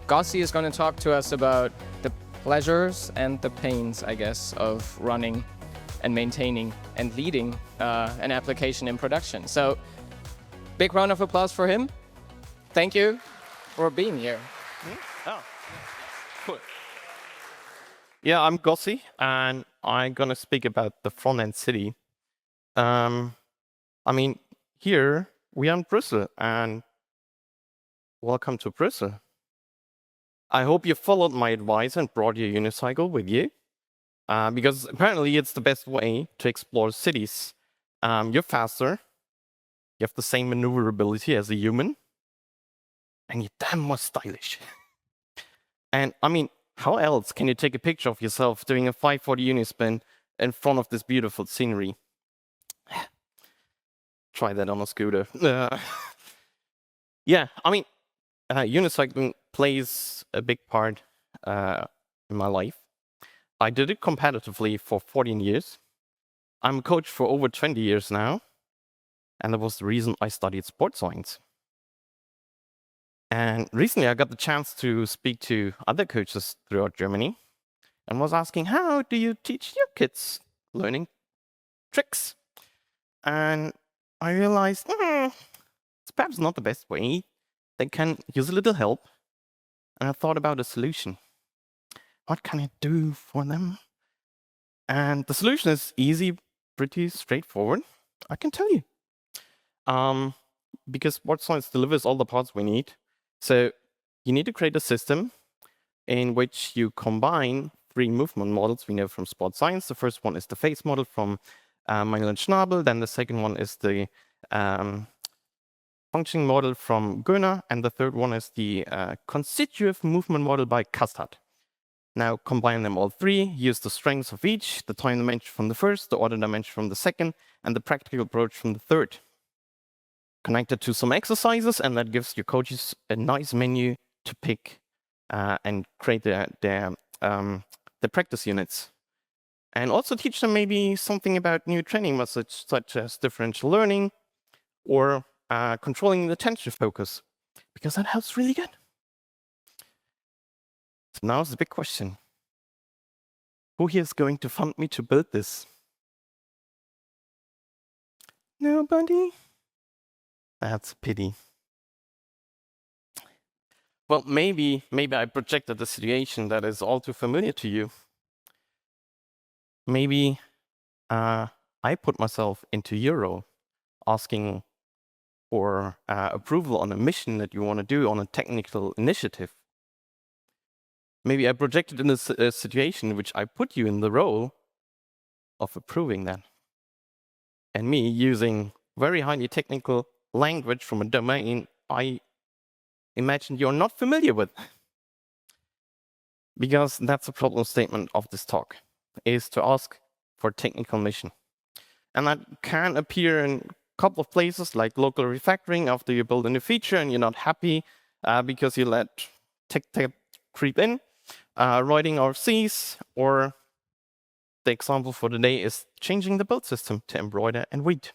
Gossi is going to talk to us about the pleasures and the pains, I guess, of running and maintaining and leading an application in production. So, big round of applause for him. Thank you for being here. Oh, cool. Yeah, I'm Gossi, and I'm gonna speak about the front-end city. Here we are in Brussels, and welcome to Brussels. I hope you followed my advice and brought your unicycle with you, because apparently it's the best way to explore cities. You're faster, you have the same maneuverability as a human, and you're damn more stylish. And how else can you take a picture of yourself doing a 540 unispin in front of this beautiful scenery? Try that on a scooter. Unicycling plays a big part in my life. I did it competitively for 14 years. I'm a coach for over 20 years now, and that was the reason I studied sports science. And recently I got the chance to speak to other coaches throughout Germany and was asking, how do you teach your kids learning tricks? And I realized it's perhaps not the best way. They can use a little help. And I thought about a solution. What can I do for them? And the solution is easy, pretty straightforward. I can tell you. Because sports science delivers all the parts we need. So you need to create a system in which you combine 3 movement models we know from sports science. The first one is the face model from Manuel and Schnabel. Then the second one is the functioning model from Göner. And the third one is the constitutive movement model by Kastad. Now combine them all 3, use the strengths of each, the time dimension from the first, the order dimension from the second, and the practical approach from the third. Connect it to some exercises, and that gives your coaches a nice menu to pick and create their practice units. And also teach them maybe something about new training methods, such as differential learning or controlling the attention focus, because that helps really good. So now is the big question. Who here is going to fund me to build this? Nobody? That's a pity. Well, maybe I projected a situation that is all too familiar to you. Maybe I put myself into your role, asking for approval on a mission that you want to do on a technical initiative. Maybe I projected in a situation in which I put you in the role of approving that. And me using very highly technical language from a domain I imagine you're not familiar with. Because that's a problem statement of this talk, is to ask for technical mission. And that can appear in a couple of places, like local refactoring after you build a new feature and you're not happy because you let tech creep in, writing RFCs, or the example for today is changing the build system to embroider and read.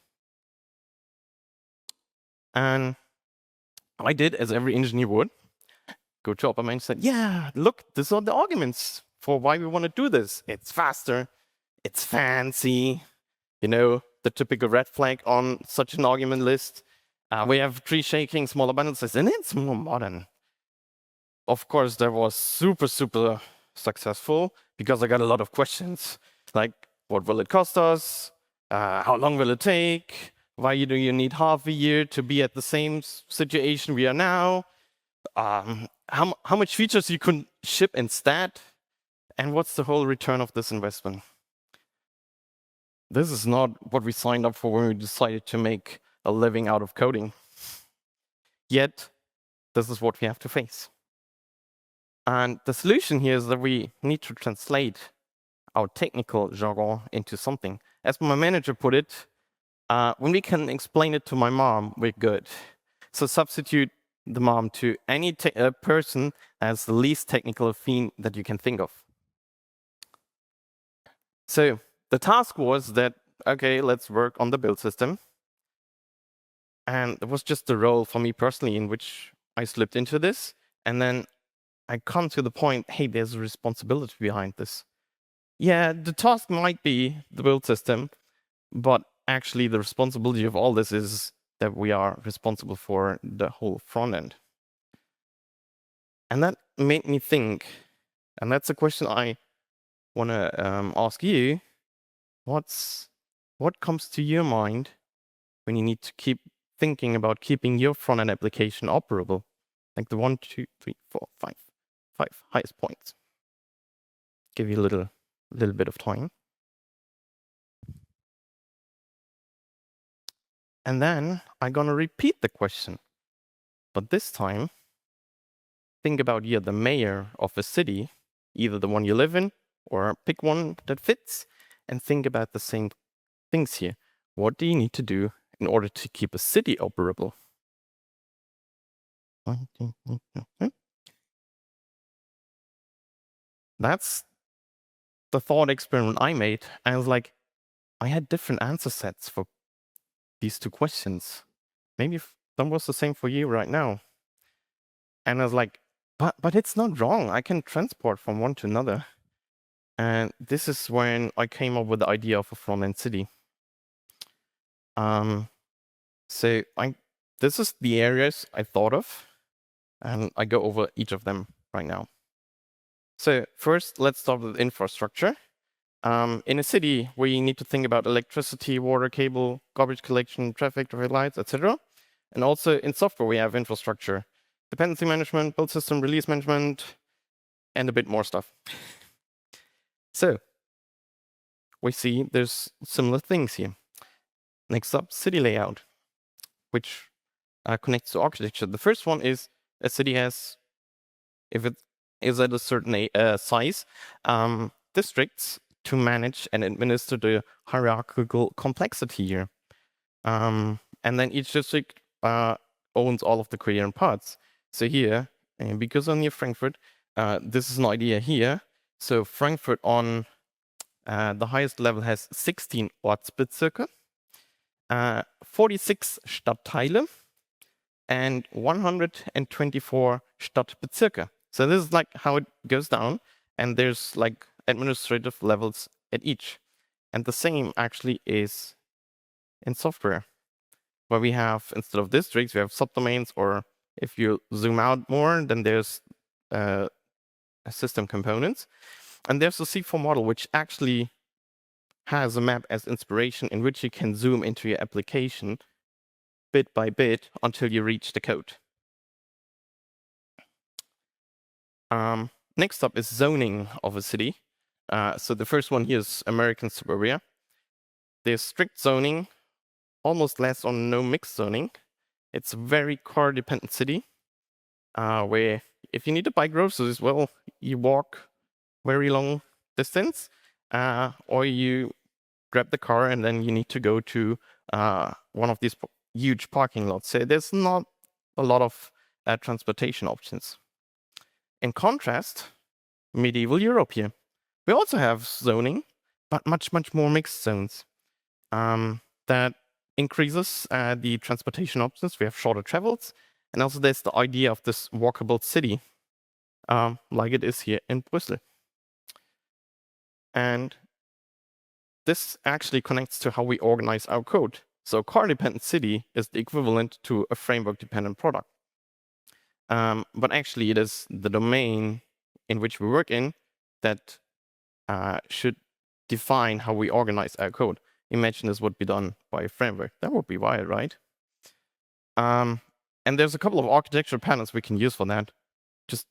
And I did, as every engineer would, go to Opperman and said, yeah, look, these are the arguments for why we want to do this. It's faster, it's fancy, the typical red flag on such an argument list. We have tree shaking, smaller bundle size, and it's more modern. Of course, that was super, super successful because I got a lot of questions, like, what will it cost us? How long will it take? Why do you need half a year to be at the same situation we are now? How much features you could ship instead? And what's the whole return of this investment? This is not what we signed up for when we decided to make a living out of coding. Yet, this is what we have to face. And the solution here is that we need to translate our technical jargon into something. As my manager put it, when we can explain it to my mom, we're good. So substitute the mom to any person as the least technical affine that you can think of. So the task was that, okay, let's work on the build system. And it was just a role for me personally in which I slipped into this. And then I come to the point, hey, there's a responsibility behind this. Yeah, the task might be the build system, but actually the responsibility of all this is that we are responsible for the whole front end. And that made me think, and that's a question I want to ask you. What comes to your mind when you need to keep thinking about keeping your front end application operable? Like the 1, 2, 3, 4, 5 highest points. Give you a little bit of time. And then I'm gonna repeat the question. But this time, think about you're the mayor of a city, either the one you live in or pick one that fits, and think about the same things here. What do you need to do in order to keep a city operable? That's the thought experiment I made. I was like, I had different answer sets for these two questions. Maybe that was the same for you right now. And I was like, but it's not wrong. I can transport from one to another. And this is when I came up with the idea of a front-end city. So this is the areas I thought of, and I go over each of them right now. So first, let's start with infrastructure. In a city, we need to think about electricity, water, cable, garbage collection, traffic lights, etc. And also in software, we have infrastructure, dependency management, build system, release management, and a bit more stuff. So we see there's similar things here. Next up, city layout, which connects to architecture. The first one is a city has, if it is at a certain size, districts to manage and administer the hierarchical complexity here. And then each district owns all of the coherent parts. So here, because I'm near Frankfurt, this is an idea here. So Frankfurt on the highest level has 16 Ortsbezirke, 46 Stadtteile, and 124 Stadtbezirke. So this is like how it goes down, and there's like administrative levels at each. And the same actually is in software, where we have, instead of districts, we have subdomains, or if you zoom out more, then there's system components. And there's a C4 model, which actually has a map as inspiration in which you can zoom into your application bit by bit until you reach the code. Next up is zoning of a city. So the first one here is American suburbia. There's strict zoning, almost less or no mixed zoning. It's a very car-dependent city, where if you need to buy groceries, well, you walk very long distance, or you grab the car and then you need to go to one of these huge parking lots. So there's not a lot of transportation options. In contrast, medieval Europe here. We also have zoning, but much, much more mixed zones. That increases the transportation options. We have shorter travels. And also there's the idea of this walkable city, like it is here in Brussels. And this actually connects to how we organize our code. So car-dependent city is the equivalent to a framework-dependent product. But actually, it is the domain in which we work in that should define how we organize our code. Imagine this would be done by a framework. That would be wild, right? And there's a couple of architectural patterns we can use for that. Just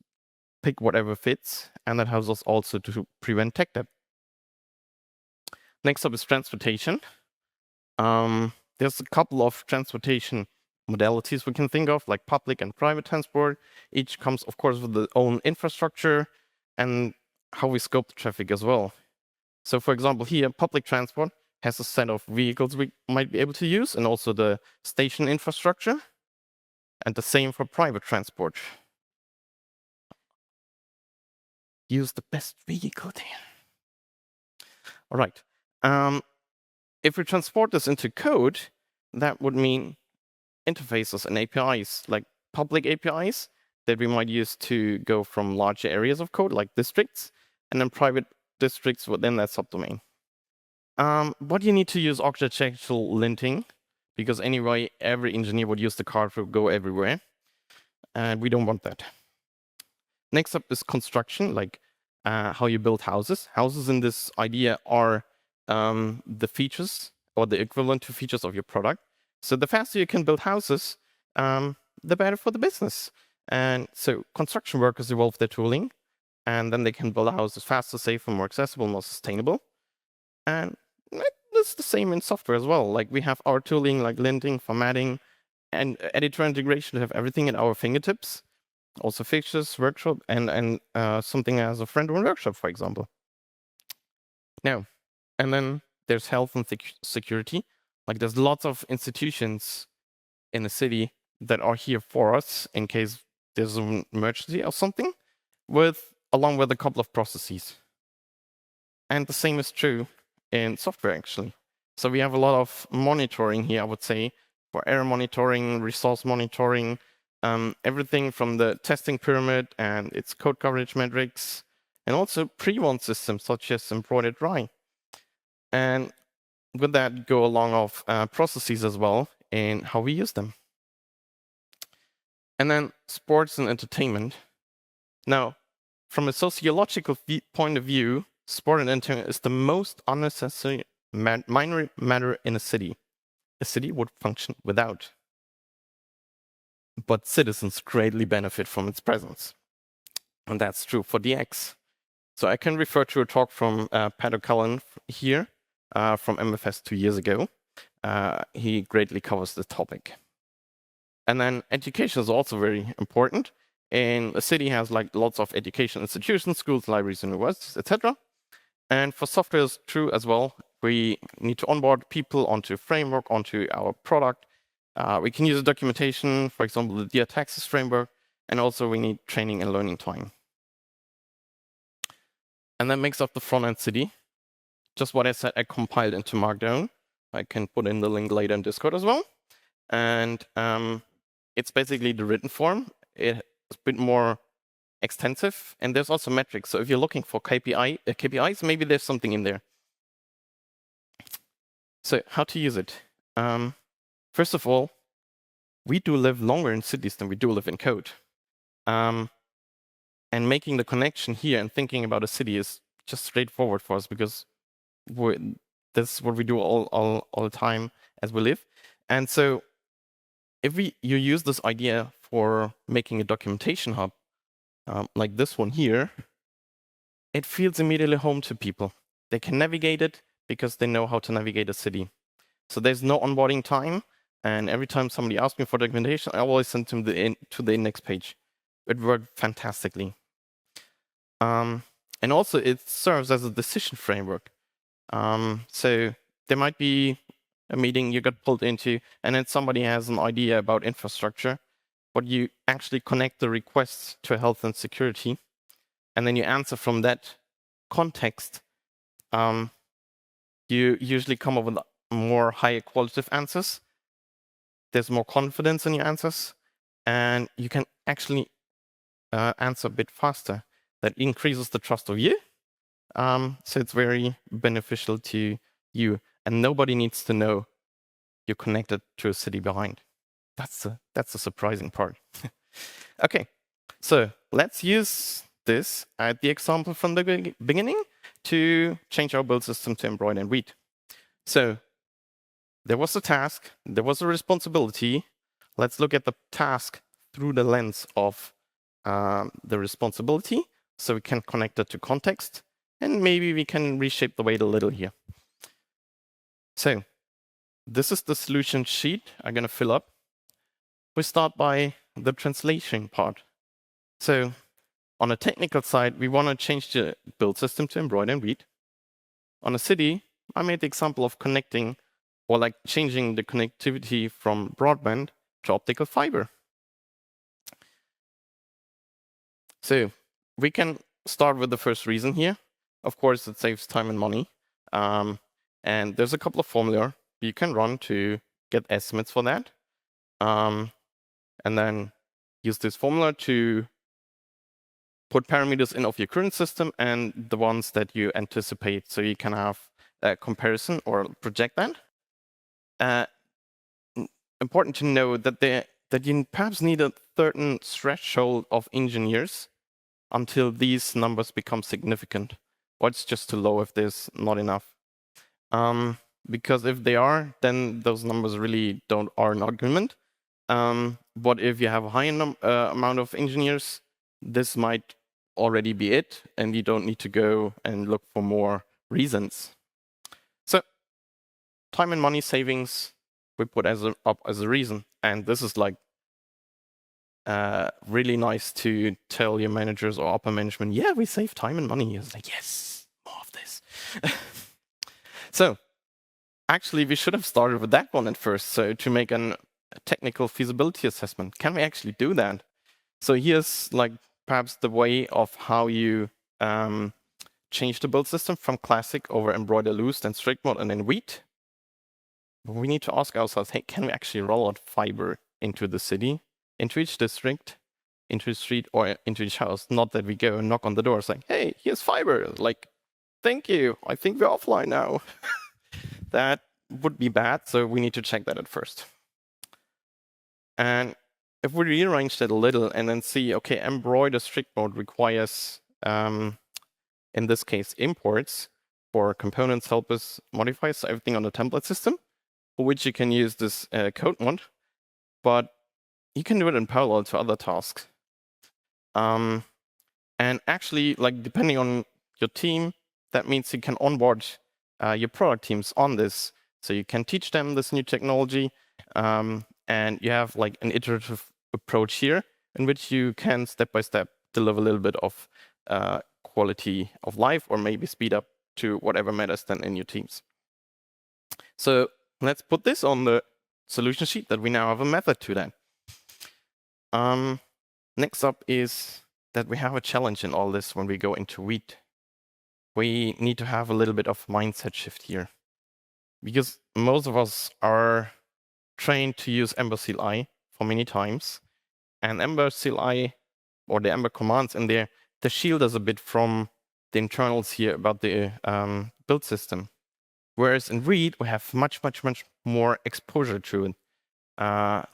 pick whatever fits, and that helps us also to prevent tech debt. Next up is transportation. There's a couple of transportation modalities we can think of, like public and private transport. Each comes, of course, with their own infrastructure and how we scope the traffic as well. So for example, here, public transport has a set of vehicles we might be able to use, and also the station infrastructure, and the same for private transport. Use the best vehicle there. All right. If we transport this into code, that would mean interfaces and APIs, like public APIs that we might use to go from larger areas of code, like districts, and then private districts within that subdomain. But you need to use architectural linting, because anyway, every engineer would use the card to go everywhere, and we don't want that. Next up is construction, like how you build houses. Houses in this idea are the features or the equivalent to features of your product. So the faster you can build houses, the better for the business. And so construction workers evolve their tooling, and then they can build houses faster, safer, more accessible, more sustainable. And it's the same in software as well. Like we have our tooling, like linting, formatting, and editor integration to have everything at our fingertips. Also fixtures, workshop, and something as a friend-run workshop, for example. Now, and then there's health and security. Like there's lots of institutions in the city that are here for us in case there's an emergency or something, along with a couple of processes. And the same is true in software, actually. So we have a lot of monitoring here, I would say, for error monitoring, resource monitoring, everything from the testing pyramid and its code coverage metrics, and also pre-warn systems such as embroidered rye. And with that go along of processes as well in how we use them. And then sports and entertainment. Now, from a sociological point of view, sport and entertainment is the most unnecessary minor matter in a city. A city would function without. But citizens greatly benefit from its presence. And that's true for DX. So I can refer to a talk from Pat O'Callaghan here from MFS 2 years ago. He greatly covers the topic. And then education is also very important. And a city has like lots of education institutions, schools, libraries, universities, etc. And for software is true as well. We need to onboard people onto a framework, onto our product. We can use a documentation, for example, the Dear Taxes framework, and also we need training and learning time. And that makes up the front-end city. Just what I said, I compiled into Markdown. I can put in the link later in Discord as well. And it's basically the written form. It's a bit more extensive, and there's also metrics. So if you're looking for KPIs, maybe there's something in there. So how to use it? First of all, we do live longer in cities than we do live in code. And making the connection here and thinking about a city is just straightforward for us because that's what we do all the time as we live. And so if you use this idea for making a documentation hub, like this one here, it feels immediately home to people. They can navigate it because they know how to navigate a city. So there's no onboarding time. And every time somebody asks me for documentation, I always send them to the index page. It worked fantastically. And also, it serves as a decision framework. So there might be a meeting you got pulled into, and then somebody has an idea about infrastructure, but you actually connect the requests to health and security, and then you answer from that context. You usually come up with more higher qualitative answers. There's more confidence in your answers, and you can actually answer a bit faster. That increases the trust of you. So it's very beneficial to you, and nobody needs to know you're connected to a city behind. That's the surprising part. Okay, so let's use this at the example from the beginning to change our build system to embroider and read. So there was a task, there was a responsibility. Let's look at the task through the lens of the responsibility, so we can connect it to context, and maybe we can reshape the weight a little here. So this is the solution sheet I'm going to fill up. We start by the translation part. So on a technical side, we want to change the build system to embroider and read. On a city, I made the example of connecting or like changing the connectivity from broadband to optical fiber. So we can start with the first reason here. Of course, it saves time and money. And there's a couple of formula you can run to get estimates for that. And then use this formula to put parameters in of your current system and the ones that you anticipate, so you can have a comparison or project that. Important to know that you perhaps need a certain threshold of engineers until these numbers become significant, or it's just too low if there's not enough. Because if they are, then those numbers really are an argument. But if you have a high amount of engineers, this might already be it, and you don't need to go and look for more reasons. So time and money savings we put up as a reason, and this is like really nice to tell your managers or upper management, yeah, we save time and money. It's like, yes, more of this. So actually, we should have started with that one at first. So to make a technical feasibility assessment, can we actually do that? So here's like perhaps the way of how you change the build system from classic over embroider loose, then strict mode, and then wheat. But we need to ask ourselves, hey, can we actually roll out fiber into the city, into each district, into the street, or into each house? Not that we go and knock on the door saying, hey, here's fiber. Like, thank you. I think we're offline now. That would be bad, so we need to check that at first. And if we rearrange that a little and then see, okay, embroider strict mode requires, in this case, imports for components, helpers, modifiers, so everything on the template system, for which you can use this code mod, but you can do it in parallel to other tasks. And actually, like depending on your team, that means you can onboard your product teams on this. So you can teach them this new technology, and you have like an iterative approach here in which you can step by step deliver a little bit of quality of life, or maybe speed up to whatever matters then in your teams. So let's put this on the solution sheet that we now have a method to that. Next up is that we have a challenge in all this when we go into wheat. We need to have a little bit of mindset shift here, because most of us are trained to use Ember CLI for many times, and Ember CLI or the Ember commands in there, they shield us a bit from the internals here about the build system. Whereas in Read, we have much more exposure to it.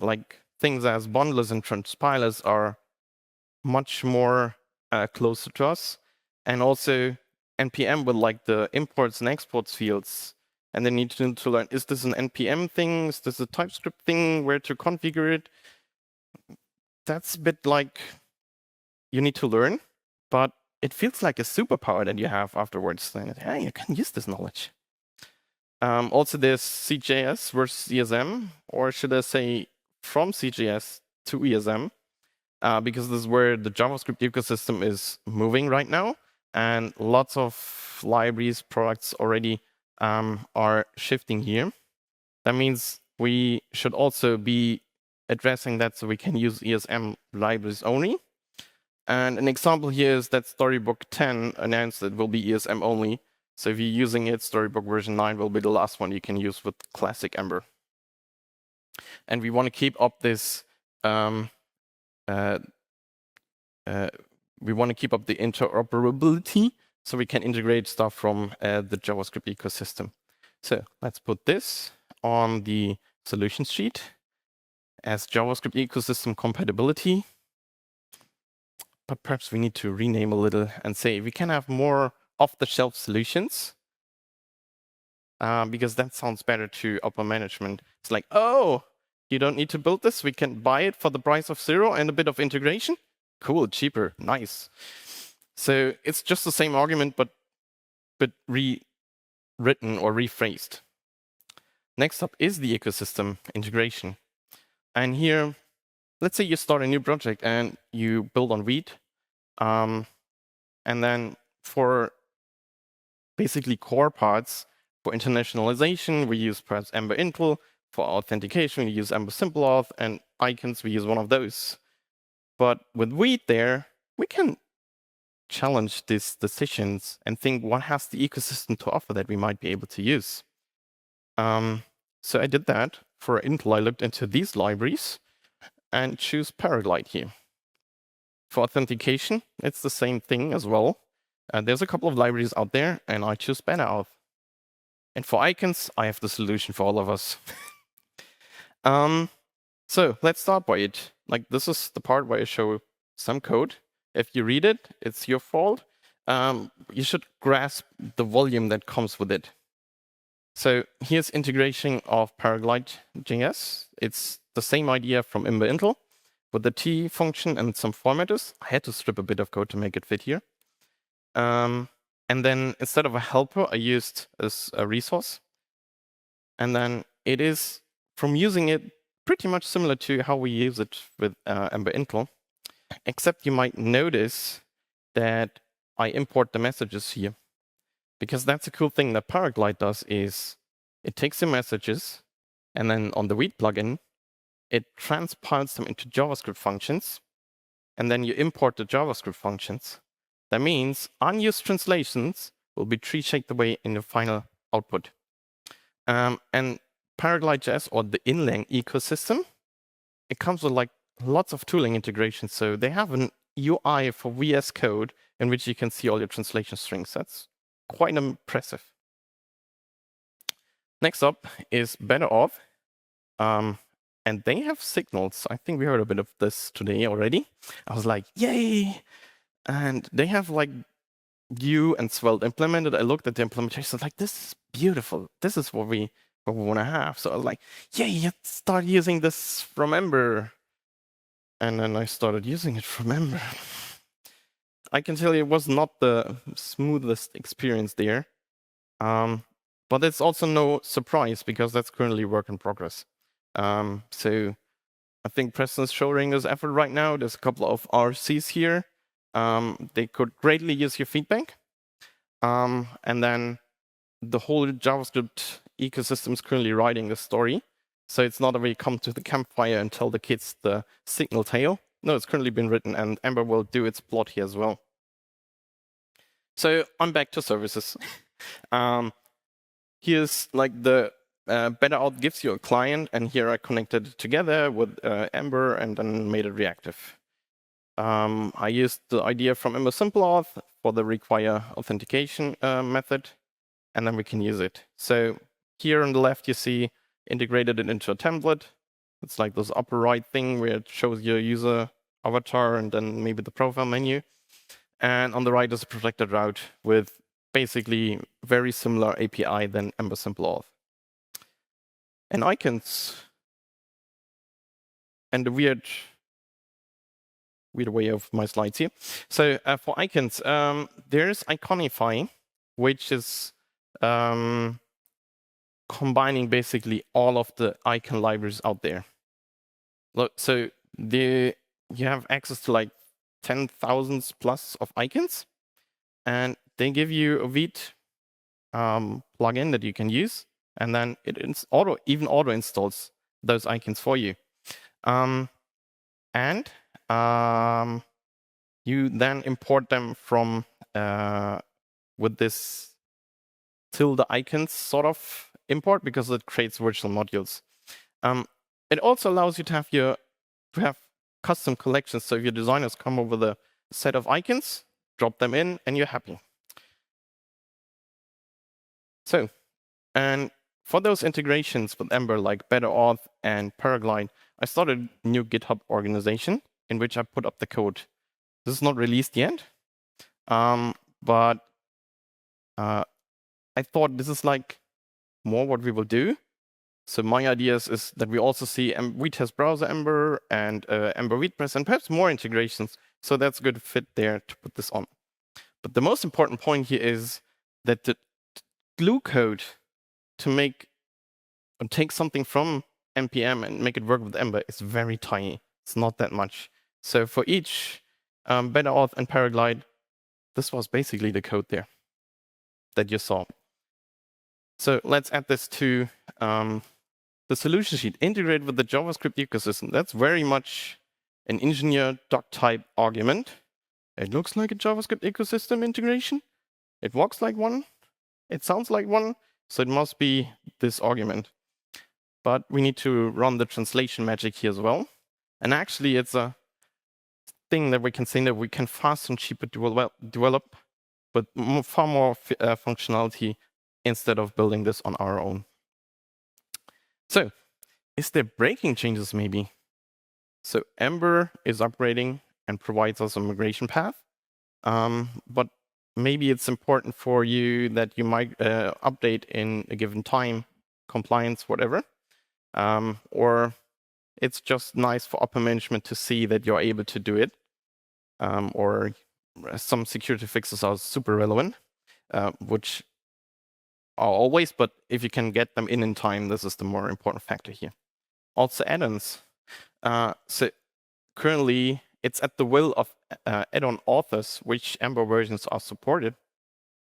Like things as bundlers and transpilers are much more closer to us, and also NPM with like the imports and exports fields. And they need to learn, is this an NPM thing? Is this a TypeScript thing? Where to configure it? That's a bit like you need to learn, but it feels like a superpower that you have afterwards. Hey, you can use this knowledge. Also, there's CJS versus ESM, or should I say from CJS to ESM, because this is where the JavaScript ecosystem is moving right now, and lots of libraries, products already are shifting here. That means we should also be addressing that so we can use ESM libraries only. And an example here is that Storybook 10 announced it will be ESM only. So if you're using it, Storybook version 9 will be the last one you can use with classic Ember. And we want to keep up this, we want to keep up the interoperability so we can integrate stuff from the JavaScript ecosystem. So let's put this on the solutions sheet as JavaScript ecosystem compatibility. But perhaps we need to rename a little and say we can have more off-the-shelf solutions, because that sounds better to upper management. It's like, oh, you don't need to build this. We can buy it for the price of 0 and a bit of integration. Cool, cheaper, nice. So it's just the same argument, but rewritten or rephrased. Next up is the ecosystem integration. And here, let's say you start a new project and you build on Wheat. And then for basically core parts, for internationalization, we use perhaps Ember Intel. For authentication, we use Ember SimpleAuth, and icons, we use one of those. But with Wheat there, we can challenge these decisions and think what has the ecosystem to offer that we might be able to use. So I did that. For Intel, I looked into these libraries and choose Paraglide here. for authentication, it's the same thing as well. There's a couple of libraries out there, and I choose BetterAuth. And for icons, I have the solution for all of us. So let's start by it. Like, this is the part where I show some code. If you read it, it's your fault. You should grasp the volume that comes with it. So here's integration of Paraglide.js. It's the same idea from Ember with the T function and some formatters. I had to strip a bit of code to make it fit here. And then instead of a helper, I used as a resource. And then it is, from using it, pretty much similar to how we use it with Ember Intl, except you might notice that I import the messages here. Because that's a cool thing that Paraglide does is it takes the messages, and then on the Read plugin, it transpiles them into JavaScript functions, and then you import the JavaScript functions. That means unused translations will be tree-shaped away in the final output. And Paraglide.js, or the inline ecosystem, it comes with like lots of tooling integrations. So they have an UI for VS Code in which you can see all your translation strings. That's quite impressive. Next up is BetterAuth. And they have signals. I think we heard a bit of this today already. I was like, yay! And they have like Vue and Svelte implemented. I looked at the implementation, I was like, this is beautiful. This is what we want to have. So I was like, yay, let's start using this from Ember. And then I started using it from Ember. I can tell you it was not the smoothest experience there. But it's also no surprise because that's currently work in progress. So I think Preston's showing his effort right now. There's a couple of RCs here. They could greatly use your feedback. And then the whole JavaScript ecosystem is currently writing a story. So it's not that we come to the campfire and tell the kids the signal tale. No, it's currently been written, and Ember will do its plot here as well. So I'm back to services. Here's like the BetterAuth gives you a client, and here I connected it together with Ember and then made it reactive. I used the idea from Ember SimpleAuth for the require authentication method, and then we can use it. So here on the left, you see integrated it into a template. It's like this upper right thing where it shows your user avatar and then maybe the profile menu. And on the right is a protected route with basically very similar API than Ember SimpleAuth. And icons. And the weird way of my slides here. So for icons, there's Iconify, which is combining basically all of the icon libraries out there. So you have access to like 10,000 plus of icons, and they give you a Vite plugin that you can use, and then it even auto installs those icons for you. And you then import them from with this tilde icons sort of import because it creates virtual modules. It also allows you to have custom collections. So if your designers come over the set of icons, drop them in, and you're happy. So, and for those integrations with Ember, like BetterAuth and Paraglide, I started a new GitHub organization in which I put up the code. This is not released yet, but I thought this is like more what we will do. So my ideas is that we also see Vite browser Ember and Ember WordPress and perhaps more integrations. So that's a good fit there to put this on. But the most important point here is that the glue code to take something from NPM and make it work with Ember is very tiny. It's not that much. So for each BetterAuth and Paraglide, this was basically the code there that you saw. So let's add this to the solution sheet. Integrate with the JavaScript ecosystem. That's very much an engineer doc type argument. It looks like a JavaScript ecosystem integration. It walks like one. It sounds like one. So it must be this argument. But we need to run the translation magic here as well. And actually, it's a thing that we can say that we can faster and cheaper develop with far more functionality instead of building this on our own. So, is there breaking changes maybe? So Ember is upgrading and provides us a migration path, but maybe it's important for you that you might update in a given time, compliance, whatever, or it's just nice for upper management to see that you're able to do it, or some security fixes are super relevant, which are always, but if you can get them in time, this is the more important factor here. Also add-ons. So currently, it's at the will of add-on authors which Ember versions are supported.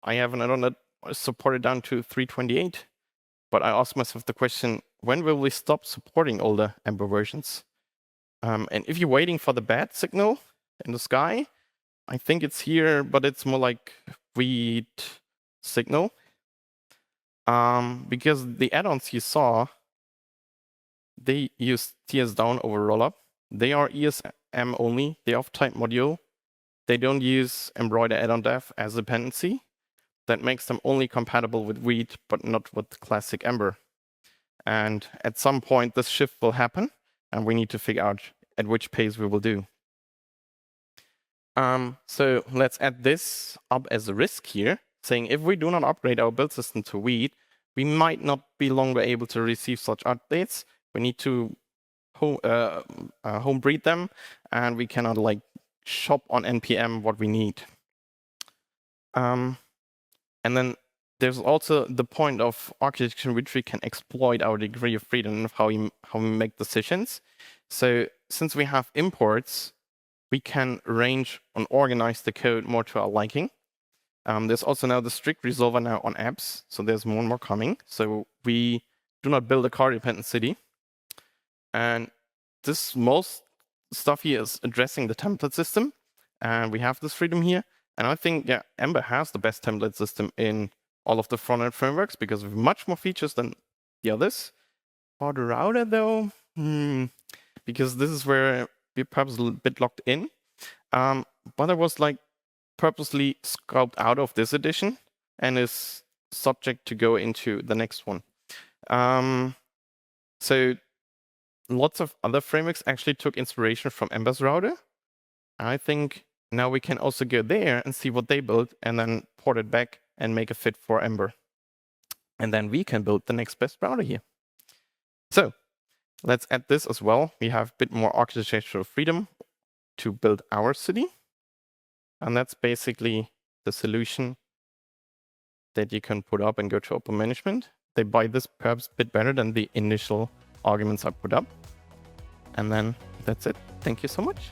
I have an add-on that is supported down to 3.28, but I asked myself the question, when will we stop supporting older Ember versions? And if you're waiting for the bad signal in the sky, I think it's here, but it's more like read signal. Because the add-ons you saw, they use TS down over rollup. They are ESM only. They have type module. They don't use embroider add-on dev as a dependency. That makes them only compatible with read, but not with classic Ember. And at some point, this shift will happen, and we need to figure out at which pace we will do. So let's add this up as a risk here, saying if we do not upgrade our build system to read, we might not be longer able to receive such updates. We need to home breed them, and we cannot like shop on npm what we need. And then there's also the point of architecture in which we can exploit our degree of freedom of how we make decisions. So since we have imports, we can arrange and organize the code more to our liking. There's also now the strict resolver now on apps, so there's more and more coming. So we do not build a car-dependent city. And this most stuff here is addressing the template system, and we have this freedom here. And I think, yeah, Ember has the best template system in all of the front-end frameworks because we have much more features than the others. For the router, though, because this is where we're perhaps a little bit locked in. But I was like purposely scoped out of this edition and is subject to go into the next one. So lots of other frameworks actually took inspiration from Ember's router. I think now we can also go there and see what they built and then port it back and make a fit for Ember. And then we can build the next best router here. So let's add this as well. We have a bit more architectural freedom to build our city. And that's basically the solution that you can put up and go to open management. They buy this perhaps a bit better than the initial arguments I put up. And then that's it. Thank you so much.